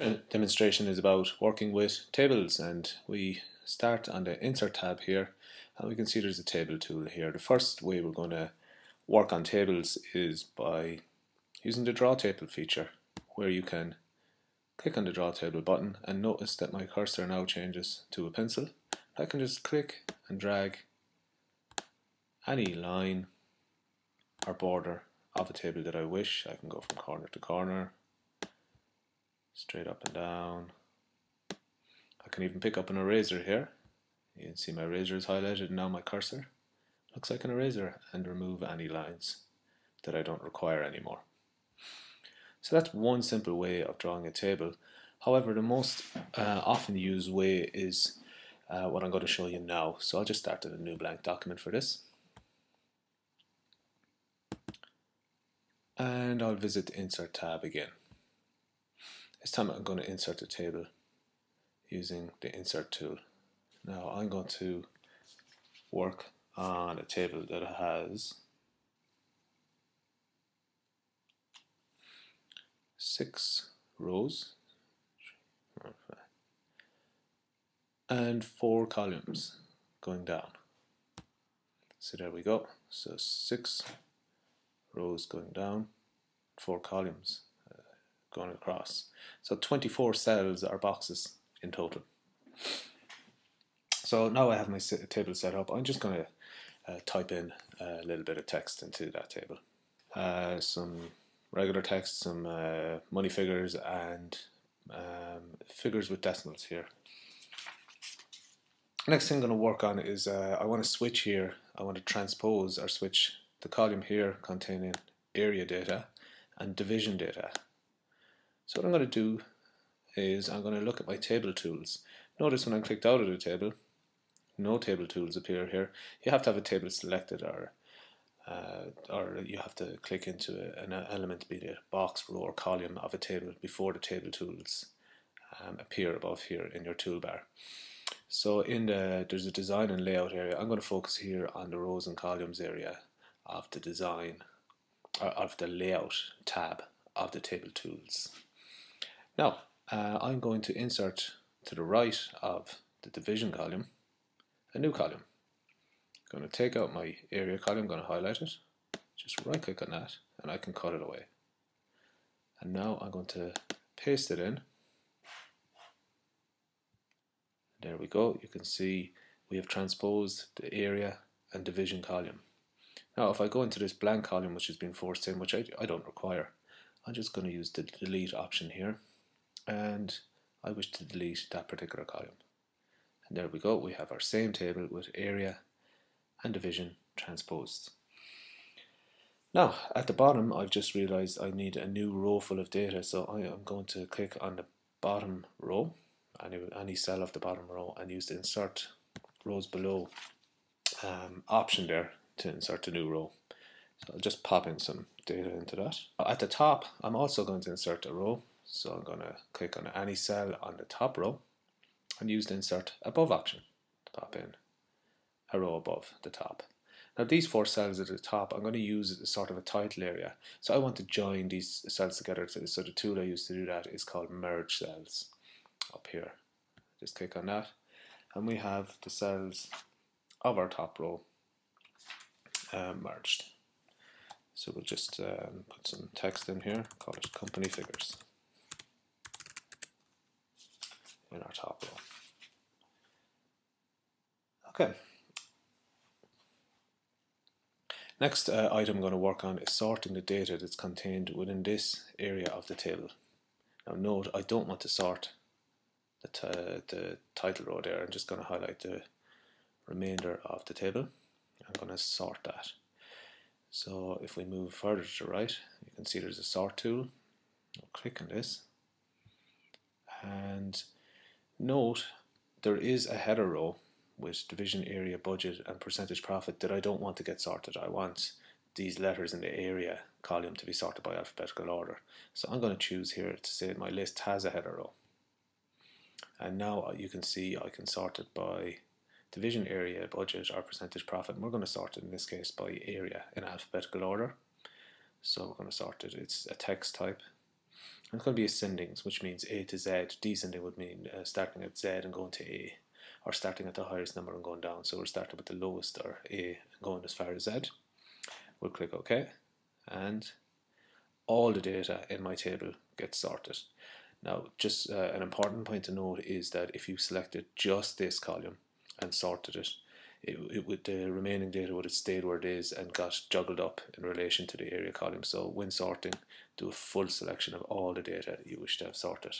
Demonstration is about working with tables, and we start on the insert tab here, and we can see there's a table tool here. The first way we're going to work on tables is by using the draw table feature, where you can click on the draw table button and notice that my cursor now changes to a pencil. I can just click and drag any line or border of a table that I wish. I can go from corner to corner, straight up and down. I can even pick up an eraser here. You can see my eraser is highlighted, and now my cursor looks like an eraser, and remove any lines that I don't require anymore. So that's one simple way of drawing a table. However, the most often used way is what I'm going to show you now. So I'll just start a new blank document for this. And I'll visit the Insert tab again. This time I'm going to insert a table using the Insert tool. Now I'm going to work on a table that has 6 rows and 4 columns going down. So there we go. So 6 rows going down, 4 columns going across. So 24 cells or boxes in total. So now I have my table set up. I'm just going to type in a little bit of text into that table. Some regular text, some money figures, and figures with decimals here. Next thing I'm going to work on is I want to switch here. I want to transpose or switch the column here containing area data and division data. So what I'm going to do is I'm going to look at my table tools. Notice when I'm clicked out of the table, no table tools appear here. You have to have a table selected, or you have to click into an element, be it a box, row or column of a table, before the table tools appear above here in your toolbar. So there's a design and layout area. I'm going to focus here on the rows and columns area of the design, or of the layout tab of the table tools. Now I'm going to insert to the right of the division column a new column. I'm going to take out my area column, I'm going to highlight it, just right click on that, and I can cut it away. And now I'm going to paste it in. There we go. You can see we have transposed the area and division column. Now if I go into this blank column which has been forced in, which I don't require, I'm just going to use the delete option here, and I wish to delete that particular column. And there we go, we have our same table with area and division transposed. Now at the bottom, I've just realized I need a new row full of data, so I am going to click on the bottom row, any cell of the bottom row, and use the insert rows below option there to insert a new row. So I'll just pop in some data into that. At the top, I'm also going to insert a row, so I'm going to click on any cell on the top row and use the insert above option to pop in a row above the top. Now these 4 cells at the top, I'm going to use as sort of a title area. So I want to join these cells together. So the tool I use to do that is called merge cells up here. Just click on that, and we have the cells of our top row merged. So we'll just put some text in here, call it company figures, in our top row. Okay. Next item I'm going to work on is sorting the data that's contained within this area of the table. Now note, I don't want to sort the title row there. I'm just going to highlight the remainder of the table. I'm going to sort that. So if we move further to the right, you can see there's a sort tool. I'll click on this, and note there is a header row with division, area, budget and percentage profit that I don't want to get sorted. I want these letters in the area column to be sorted by alphabetical order. So I'm going to choose here to say my list has a header row. And now you can see I can sort it by division, area, budget or percentage profit. And we're going to sort it in this case by area in alphabetical order. So we're going to sort it. It's a text type. And it's going to be ascendings, which means A to Z. Descending would mean starting at Z and going to A, or starting at the highest number and going down. So we're starting with the lowest, or A, and going as far as Z. We'll click OK, and all the data in my table gets sorted. Now, just an important point to note is that if you selected just this column and sorted it, it would, the remaining data would have stayed where it is and got juggled up in relation to the area column. So when sorting, do a full selection of all the data that you wish to have sorted.